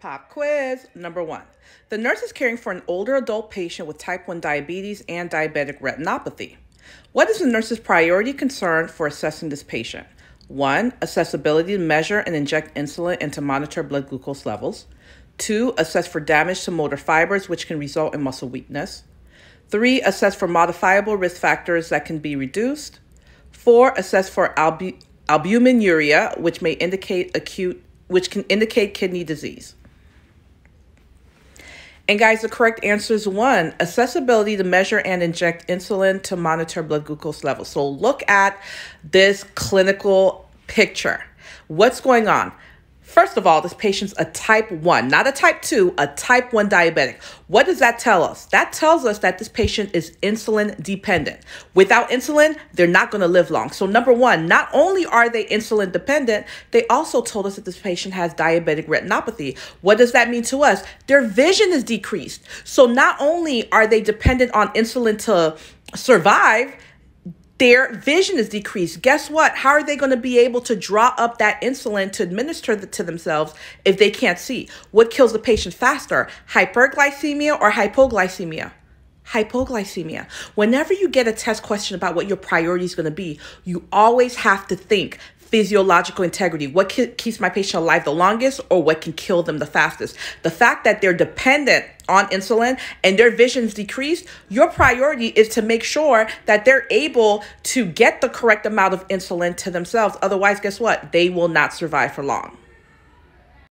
Pop quiz number 1. The nurse is caring for an older adult patient with type 1 diabetes and diabetic retinopathy. What is the nurse's priority concern for assessing this patient? 1. Accessibility to measure and inject insulin and to monitor blood glucose levels. 2. Assess for damage to motor fibers, which can result in muscle weakness. 3. Assess for modifiable risk factors that can be reduced. 4. Assess for albuminuria, which can indicate kidney disease. And guys, the correct answer is 1, accessibility to measure and inject insulin to monitor blood glucose levels. So look at this clinical picture. What's going on? First of all, this patient's a type 1, not a type 2, a type 1 diabetic. What does that tell us? That tells us that this patient is insulin dependent. Without insulin, they're not going to live long. So number 1, not only are they insulin dependent, they also told us that this patient has diabetic retinopathy. What does that mean to us? Their vision is decreased. So not only are they dependent on insulin to survive, their vision is decreased. Guess what? How are they going to be able to draw up that insulin to administer to themselves if they can't see? What kills the patient faster? Hyperglycemia or hypoglycemia? Hypoglycemia. Whenever you get a test question about what your priority is going to be, you always have to think physiological integrity. What keeps my patient alive the longest, or what can kill them the fastest? The fact that they're dependent on insulin and their vision's decreased, your priority is to make sure that they're able to get the correct amount of insulin to themselves. Otherwise, guess what? They will not survive for long.